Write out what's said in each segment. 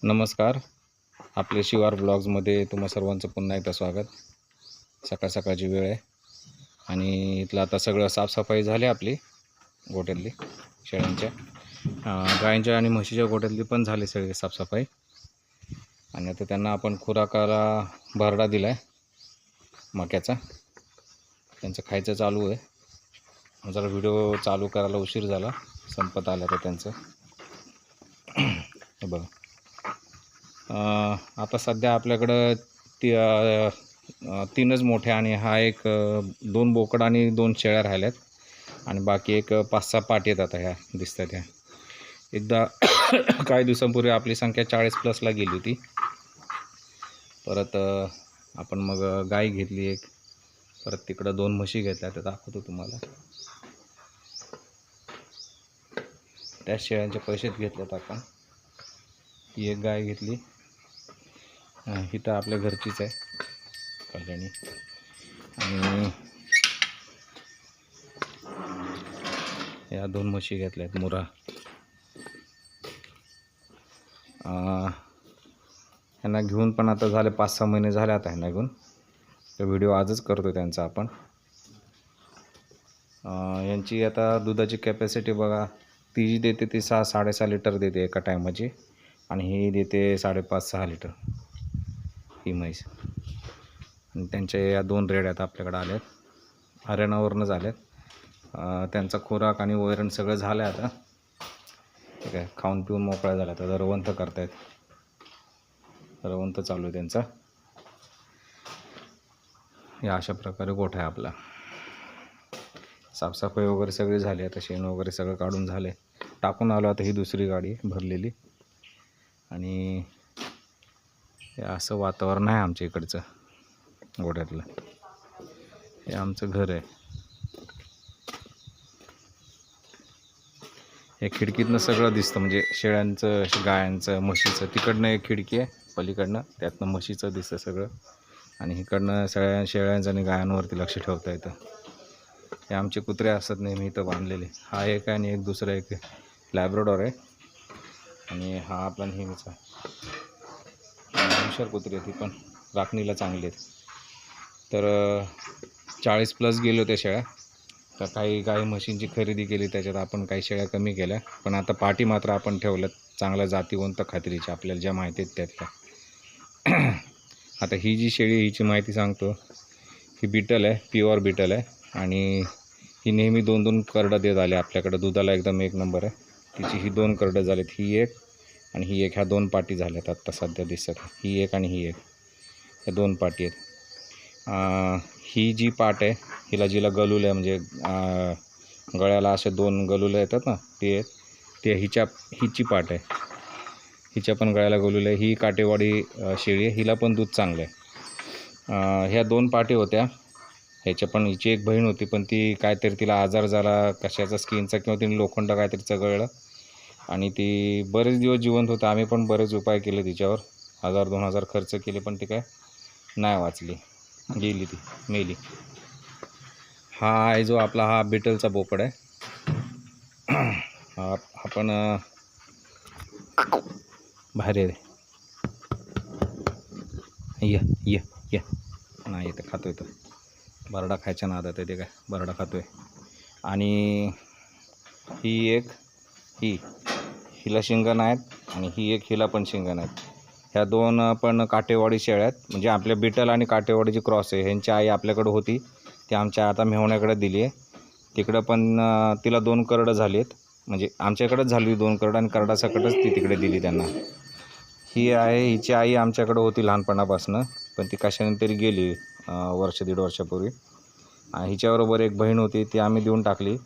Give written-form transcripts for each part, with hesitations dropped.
नमस्कार. आपले शिवार ब्लॉग्समध्ये तुम्हा सर्वांचं पुन्हा एकदा स्वागत. सकाळ सकाळची वेळ आहे आणि इथलं आता सगळं साफसफाई झाली आपली गोठ्यातली शेळ्यांच्या, गायींच्या आणि म्हशीच्या गोठ्यातली पण झाली सगळी साफसफाई. आणि आता त्यांना आपण खुराकाला भरडा दिला आहे मक्याचा, त्यांचं खायचं चालू आहे. जरा व्हिडिओ चालू करायला उशीर झाला, संपत आला तर त्यांचं. हे बघा, आता सध्या आपल्याकडं तीनच मोठे आणि हा एक 2 बोकड आणि 2 शेळ्या राहिल्यात आणि बाकी एक 5-6 पाटी आहेत आता ह्या दिसतात ह्या. एकदा काही दिवसांपूर्वी आपली संख्या 40+ गेली होती. परत आपण मग गाय घेतली एक, परत तिकडं 2 म्हशी घेतल्या, ते दाखवतो तुम्हाला. त्या शेळ्यांचे पैसेच घेतलेत आपण. ही एक गाय घेतली, ही तर आपल्या घरचीच आहे कल्याणी. आणि या 2 म्हशी घेतल्यात मुरा. ह्यांना घेऊन पण आता झाले 5-6 महिने झाले आता ह्यांना घेऊन. तर व्हिडिओ आजच करतो त्यांचा आपण. यांची आता दुधाची कॅपॅसिटी बघा, ती जी देते ती 6-6.5 लिटर देते एका टायमाची, आणि ही देते 5.5-6 लिटर ही म्हैस. आणि त्यांच्या या 2 रेड्या आता आपल्याकडे आल्यात, हरियाणावरूनच आल्यात. त्यांचा खुराक आणि वैरण सगळं झालं आहे आता. ठीक आहे, खाऊन पिऊन मोकळ्या झाल्या. आता रवंथ करतायत, रवंथ चालू आहे त्यांचा. या अशा प्रकारे गोठा आहे आपला. साफसफाई वगैरे सगळी झाली, आता शेण वगैरे सगळं काढून झाले, टाकून आलो. आता ही दुसरी गाडी भरलेली. आणि हे असं वातावरण आहे आमच्या इकडचं गोठ्यातलं. हे आमचं घर आहे. हे खिडकीतनं सगळं दिसतं, म्हणजे शेळ्यांचं, गायांचं, म्हशीचं. तिकडनं एक खिडकी आहे पलीकडनं, त्यातनं म्हशीचं दिसतं सगळं. आणि इकडनं सगळ्या शेळ्यांचं आणि गायांवरती लक्ष ठेवता येतं. हे आमचे कुत्रे असतात नेहमी इथं बांधलेले. हा एक आहे आणि एक दुसरा एक लॅब्राडोर आहे. आणि हा आपला नेहमीचा हुशार कुत्रे, ती पण राखणीला चांगली आहेत. तर 40+ गेलो त्या शेळ्या. तर काही गाई म्हशींची खरेदी केली, त्याच्यात आपण काही शेळ्या कमी केल्या. पण आता पाटी मात्र आपण ठेवल्यात चांगल्या जातीवंत खात्रीच्या, आपल्याला ज्या माहिती आहेत त्यातल्या. आता ही जी शेळी, हिची माहिती सांगतो. ही बिटल आहे, प्युअर बिटल आहे. आणि ही नेहमी 2-2 करडं देत आले आपल्याकडं. दुधाला एकदम एक नंबर आहे. तिची ही 2 करडं झालेत, ही एक आणि ही एक. ह्या 2 पाटी झाल्यात आत्ता सध्या दिसत. ही एक आणि ही एक, ह्या 2 पाटी आहेत. ही जी पाट आहे, हिला जिला गलुलं आहे, म्हणजे गळ्याला असे 2 गलुलं येतात ना, ते हिची पाट आहे. हिच्या पण गळ्याला गलुलं आहे. ही काटेवाडी शेळी आहे, हिला पण दूध चांगलं आहे. ह्या 2 पाटी होत्या. ह्याच्या पण हिची एक बहीण होती, पण ती काहीतरी तिला आजार झाला कशाचा, स्किनचा, किंवा तिने लोखंड काहीतरी चघळलं आणि ती बरेच दिवस जिवंत होतं. आम्ही पण बरेच उपाय केले तिच्यावर, 1000-2000 खर्च केले, पण ती काय नाही वाचली, गेली, ती मेली. हा आहे जो आपला हा बिटलचा बोकड आहे. आपण बाहेर ये नाही येतं, खातो येतं. बरडा खायच्या नादात आहे ते, काय बरडा खातोय. आणि ही एक, हिला शिंगण आहेत, आणि ही एक, हिला पण शिंगण आहेत. ह्या 2 पण काटेवाडी शेळ्या आहेत, म्हणजे आपल्या बिटल आणि काटेवाडीची क्रॉस आहे. ह्यांची आई आपल्याकडे होती, ती आमच्या आता मेहुण्याकडे दिली आहे. तिकडं पण तिला 2 करडं झाली आहेत, म्हणजे आमच्याकडेच झाली 2 करडं, आणि करडासकटच ती तिकडे दिली त्यांना. ही आहे, हिची आई आमच्याकडे होती लहानपणापासून, पण ती कशाने तरी गेली 1-1.5 वर्षापूर्वी. हिच्याबरोबर एक बहीण होती, ती आम्ही देऊन टाकली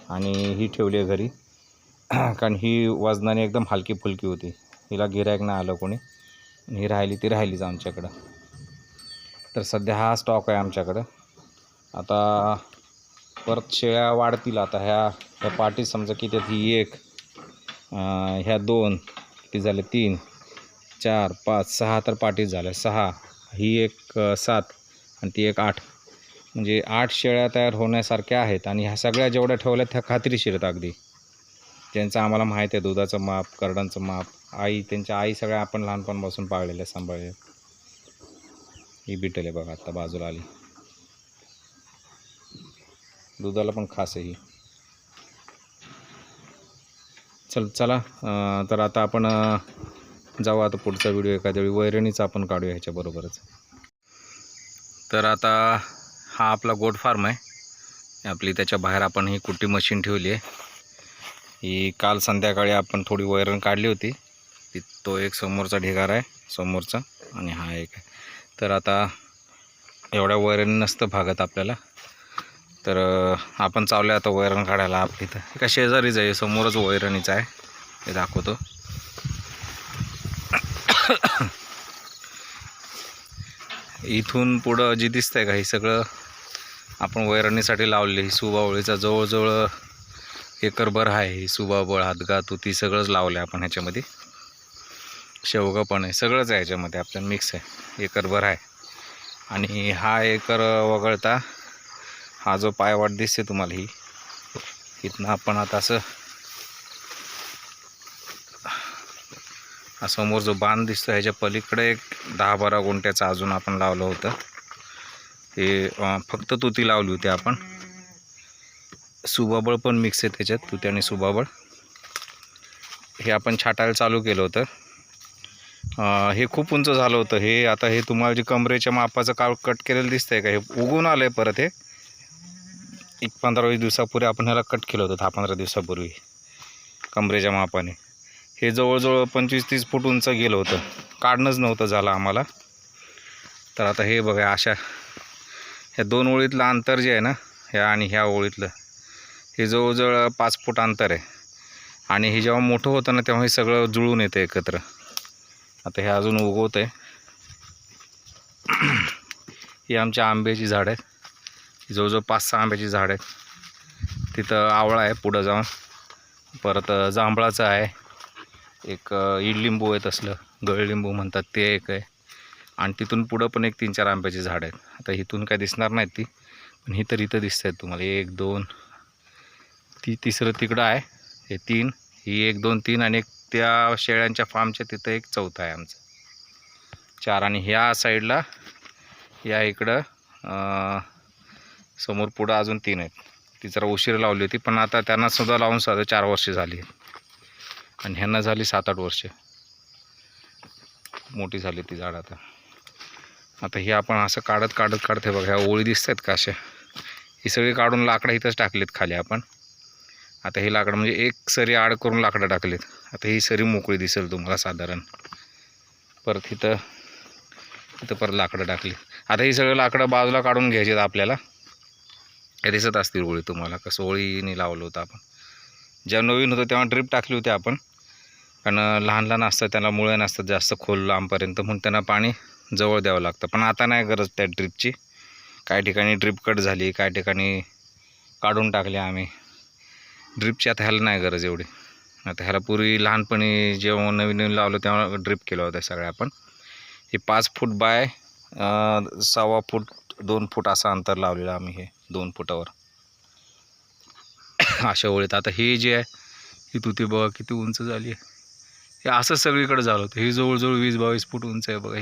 आणि ही ठेवली आहे घरी. कारण ही वजनाने एकदम हलकी फुलकी होती. हिला गिऱ्हाईक नाही आलं कोणी, ही राहिली ती राहिलीच आमच्याकडं. तर सध्या हा स्टॉक आहे आमच्याकडं. आता परत शेळ्या वाढतील. आता ह्या पाटी समजा किती आहेत, ही एक, ह्या 2, किती झाले, 3, 4, 5, 6 तर पाटीच झाल्या. 6, ही एक 7 आणि ती एक 8, म्हणजे 8 शेळ्या तयार होण्यासारख्या आहेत. आणि ह्या सगळ्या जेवढ्या ठेवल्यात ह्या खात्रीशीर आहेत अगदी. त्यांचं आम्हाला माहीत आहे, दुधाचं माप, करडांचं माप, आई, त्यांच्या आई सगळ्या आपण लहानपणापासून पाळलेल्या सांभाळल्या. ही बिटल आहे बघा, आता बाजूला आली. दुधाला पण खास आहे ही. चला तर आता आपण जाऊ. आता पुढचा व्हिडिओ एखाद्या वेळी वैरणीचा आपण काढूया ह्याच्याबरोबरच. तर आता हा आपला गोट फार्म आहे आपली. त्याच्या बाहेर आपण ही कुट्टी मशीन ठेवली आहे. ही काल संध्याकाळी आपण थोडी वैरण काढली होती. तो एक समोरचा ढिगारा आहे समोरचा, आणि हा एक आहे. तर आता एवढ्या वैरण नसतं भागत आपल्याला, तर आपण चाललो आता वैरण काढायला. आपली तर एका शेजारीच आहे, समोरच वैरणीचं आहे, हे दाखवतो. इथून पुढं जी दिसतंय का, हे सगळं आपण वैरणीसाठी लावले. ही सुबावळीचा जवळजवळ एकरभर आहे. ही सुबावळ, हातगा, तुती सगळंच लावलं आहे आपण ह्याच्यामध्ये. शेवगा पण आहे, सगळंच आहे ह्याच्यामध्ये आपलं मिक्स आहे. एकरभर आहे. आणि हा एकर वगळता हा जो पायवाट दिसते तुम्हाला, ही इथनं आपण आता असं हा समोर जो बांध दिसतो ह्याच्या पलीकडे एक 10-12 गुंठ्याचं अजून आपण लावलं होतं. हे फक्त तुती लावली होती आपण. सुबाबळ पण मिक्स आहे त्याच्यात, तुती आणि सुबाबळ. हे आपण छाटायला चालू केलं होतं. हे खूप उंच झालं होतं. हे आता हे तुम्हाला जे कमरेच्या मापाचं काळ कट केलेलं दिसतंय का, हे उगून आलं आहे परत. हे एक 15-20 दिवसापूर्वी आपण ह्याला कट केलं होतं, 10-15 दिवसापूर्वी कमरेच्या मापाने. हे जवळजवळ 25-30 फूट उंच गेलं होतं, काढणंच नव्हतं झालं आम्हाला. तर आता हे बघा, अशा ह्या 2 ओळीतलं अंतर जे आहे ना, ह्या आणि ह्या ओळीतलं, हे जवळजवळ 5 फूट अंतर आहे. आणि हे जेव्हा मोठं होतं ना, तेव्हा हे सगळं जुळून येतं एकत्र. आता हे अजून उगवत आहे. ही आमच्या आंब्याची झाडं आहेत. जवळजवळ 5-6 आंब्याची झाडं आहेत. तिथं आवळा आहे पुढं जाऊन, परत जांभळाचं आहे एक, इडलिंबू आहे तसलं, गळलिंबू म्हणतात ते एक आहे. आणि तिथून पुढं पण एक 3-4 आंब्याची झाडं आहेत. आता इथून काय दिसणार नाहीत ती, पण ही तर इथं दिसत आहेत तुम्हाला. 1, 2, तिसरं तिकडं आहे. हे 3, ही 1, 2, 3, आणि एक त्या शेळ्यांच्या फार्मच्या तिथं एक चौथा आहे आमचं, 4. आणि ह्या साईडला या इकडं समोर पुढं अजून 3 आहेत. ती जरा उशीर लावली होती, पण आता त्यांनासुद्धा लावून 4 वर्षे झाली. आणि ह्यांना झाली 7-8 वर्षे, मोठी झाली ती झाड. आता हे आपण असं काढत हे बघा, ह्या ओळी दिसत आहेत का अशा, ही सगळी काढून लाकडं इथंच टाकलीत खाली आपण. आता ही लाकडं म्हणजे एक सरी आड करून लाकडं टाकलीत. आता ही सरी मोकळी दिसेल तुम्हाला साधारण. परत इथं परत लाकडं टाकली. आता ही सगळं लाकडं बाजूला काढून घ्यायची आपल्याला. हे दिसत असतील ओळी तुम्हाला, कसं ओळीने लावलं होतं आपण. जेव्हा नवीन होतं तेव्हा ड्रीप टाकली होती आपण, कारण लहान असतात, त्यांना मुळे नसतात जास्त खोल लांबपर्यंत, म्हणून त्यांना पाणी जवळ द्यावं लागतं. पण आता नाही गरज त्या ड्रीपची. काही ठिकाणी ड्रीप कट झाली, काही ठिकाणी काढून टाकली आम्ही ड्रीपची. आता ह्याला नाही गरज एवढी. आता ह्याला पूर्वी लहानपणी जेव्हा नवीन लावलं तेव्हा ड्रीप केलं होतं सगळं आपण. हे 5 फूट बाय 1.25 फूट 2 फूट असं अंतर लावलेलं आम्ही, हे 2 फुटावर अशा ओळीत. आता हे जे आहे ही तुती बघा किती उंच झाली आहे. हे असं सगळीकडे झालं होतं. ही जवळजवळ 20-22 फूट उंच आहे बघा.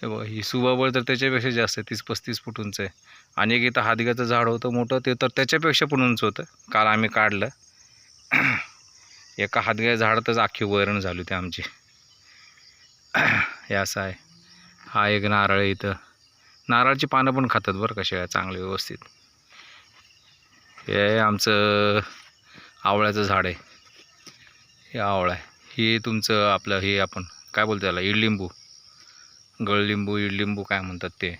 हे बघा, ही सुबाबळ तर त्याच्यापेक्षा जास्त आहे, 30-35 फूट उंच आहे. आणि एक इथं हादग्याचं झाड होतं मोठं, ते तर त्याच्यापेक्षा पण उंच होतं. काल आम्ही काढलं. एका हादग्या झाडातच अख्खी वैरण झाली होती आमची. हे असं आहे. हा एक नारळ आहे इथं. नारळाची पानं पण खातात बरं का शेळ्या, चांगले व्यवस्थित. हे आमचं आवळ्याचं झाड आहे. हे आवळा आहे. हे तुमचं आपलं हे आपण काय बोलतो त्याला, इडलिंबू, गळलिंबू, इडलिंबू काय म्हणतात ते.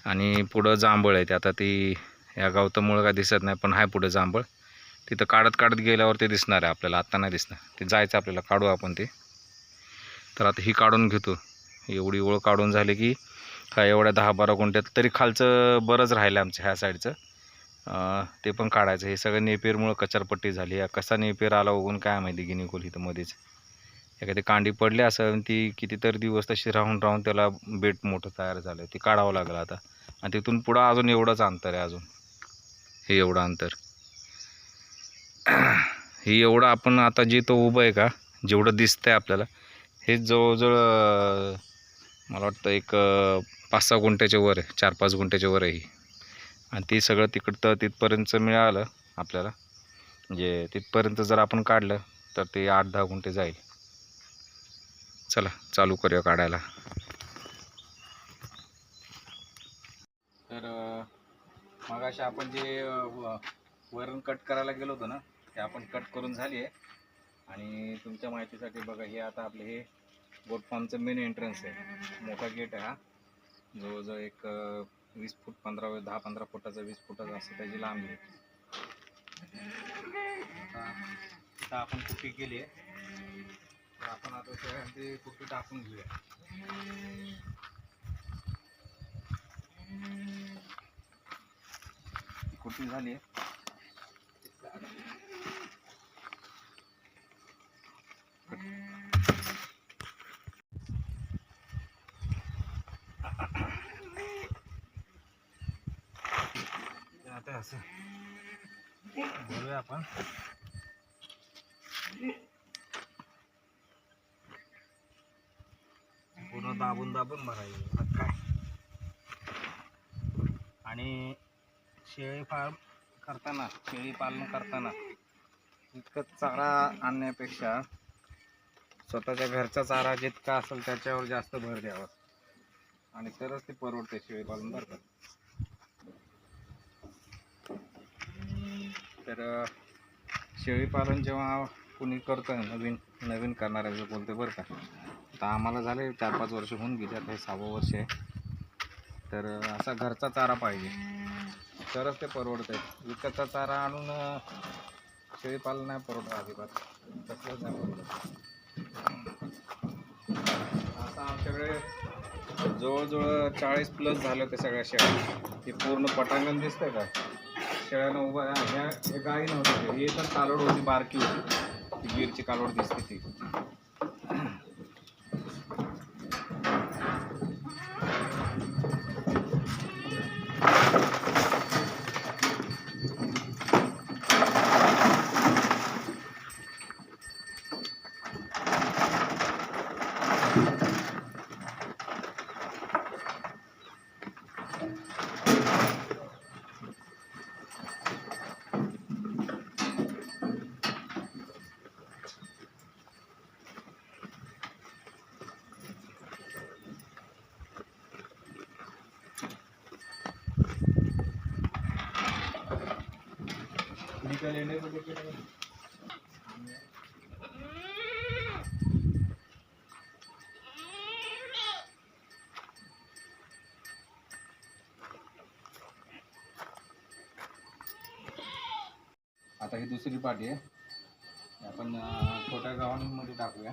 आणि पुढं जांभळ आहे. ते आता ती या गवतामुळं काय दिसत नाही, पण आहे पुढं जांभळ. तिथं काढत गेल्यावर ते दिसणार आहे आपल्याला, आत्ता नाही दिसणार. ते जायचं आपल्याला, काढू आपण ते. तर आता ही काढून घेतो. एवढी ओळ काढून झाली की हा एवढ्या 10-12 गुंठ्यात तरी खालचं बरंच राहिलं आमचं ह्या साईडचं, ते पण काढायचं. हे सगळं नेपेरमुळं कचरपट्टी झाली. या कसा नेपेर आला उगून काय माहिती, गिनीकोल इथं मध्येच एखादी कांडी पडली असं, ती कितीतरी दिवस तशी राहून त्याला बेट मोठं तयार झालं. ती काढावं लागलं आता. आणि तिथून पुढं अजून एवढंच अंतर आहे, अजून हे एवढं अंतर. हे एवढं आपण आता जे तो उभं आहे का, जेवढं दिसतंय आपल्याला हे जवळजवळ मला वाटतं एक 5-6 गुंठ्याच्या वर आहे, 4-5 गुंठ्याच्या वर आहे. आणि ते सगळं तिकडं तिथपर्यंत मिळालं आपल्याला, म्हणजे तिथपर्यंत जर आपण काढलं तर ते 8-10 गुंठे जाईल. चला चालू करूया काढायला. तर मगाशी आपण जे वरून कट करायला गेलो होतो ना, ते आपण कट करून झाली आहे. आणि तुमच्या माहितीसाठी बघा, हे आता आपले हे गोट फार्मचं मेन एंट्रन्स आहे. मोठा गेट आहे हा, जवळजवळ एक 20 फूट 10-15 फुटाचा 20 फुटाचा असं त्याची लांबी आहे. आता आपण कुट्टी केली आहे, तर आपण आता त्याच्यामध्ये कुट्टी टाकून घेऊया. कुट्टी झाली आहे. आता असं बोलूया आपण. पूर्ण दाबून भरायचं काय. आणि शेळी पालन करताना इतकं चारा आणण्यापेक्षा स्वतःच्या घरचा चारा जितका असेल त्याच्यावर जास्त भर द्यावा, आणि तरच ते परवडते शेळी पालन बरं का. तर शेळी पालन जेव्हा कुणी करतं, नवीन करणाऱ्याचं बोलते बरं का, तर आम्हाला झाले 4-5 वर्ष होऊन गेले, आता हे 6वं वर्ष आहे. तर असा घरचा चारा पाहिजे तरच ते परवडतं आहे. विकतचा चारा आणून शेळी पालन नाही परवडत अजिबात, तसंच नाही परवडत. आता आमच्याकडे जवळजवळ 40+ झालं ते सगळ्या शेळ्या. हे पूर्ण पटांगण दिसतंय का, शेळ्यानं उभा. हे गाई नव्हती, ही तर कालोड होती, बारकी होती, ती गिरची कालोड दिसते ती. आता ही दुसरी पाटी आहे, आपण छोट्या गावांमध्ये टाकूया.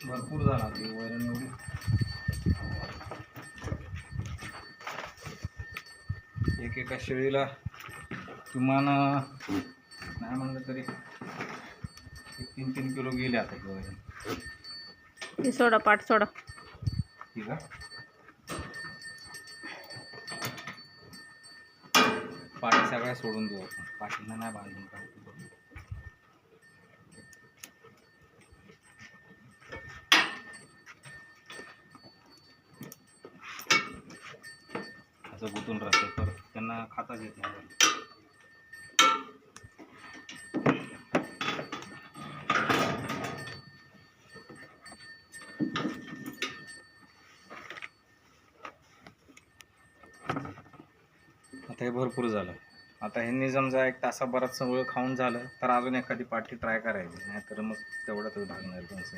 भरपूर झाला ती वैरण एवढी. एका शेळीला किमान नाही म्हणलं तरी 3-3 किलो गेले आता की वैरण. सोडा पाठ सोडा. ठीक आहे, पाठी सगळ्या सोडून देऊ आपण, पाठीला नाही बांधून काढतो. असं गुंतून राहतं, तर त्यांना खाताच येत नाही. आता हे भरपूर झालं. आता ह्यांनी समजा 1 तासाभरात सगळं खाऊन झालं तर अजून एखादी पाठी ट्राय करायची, नाहीतर मग तेवढ्यातच भागणार त्यांचं.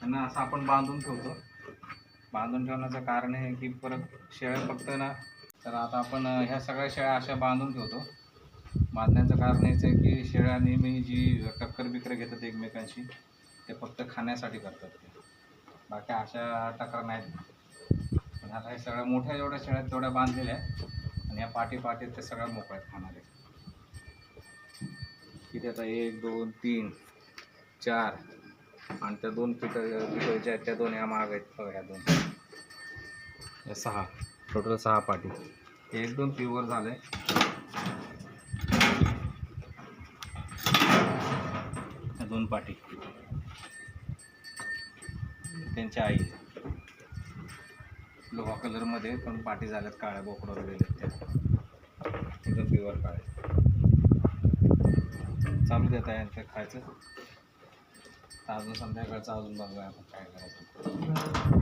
त्यांना असं आपण बांधून ठेवतो. बांधून ठेवण्याचं कारण हे की परत शेळ्या फक्त ना, तर आता आपण ह्या सगळ्या शेळ्या अशा बांधून ठेवतो. बांधण्याचं कारण हेच आहे की शेळ्या नेहमी जी टक्कर बिक्कर घेतात एकमेकांशी, ते फक्त खाण्यासाठी करतात ते, बाकी अशा टक्कर नाहीत. पण आता हे सगळ्या मोठ्या जेवढ्या शेळ्या आहेत तेवढ्या बांधलेल्या आहेत आणि या पाठीत ते सगळ्या मोकळ्या खाणारे. किती आता 1 2 3 4 आणि त्या 2 पितळच्या आहेत त्या 2 ह्या माग आहेत बघा, ह्या 2 या 6, टोटल 6 पाठी. हे 1-2 प्युअर झाले. त्या 2 पाठी त्यांच्या आई लोहा कलरमध्ये, पण पाठी झाल्यात काळ्या बोकडावर गेल्यात त्या एकदम प्युअर काळे. चालू देत आहे ते खायचं. अजून संध्याकाळचं अजून बघूया आपण काय करायचं.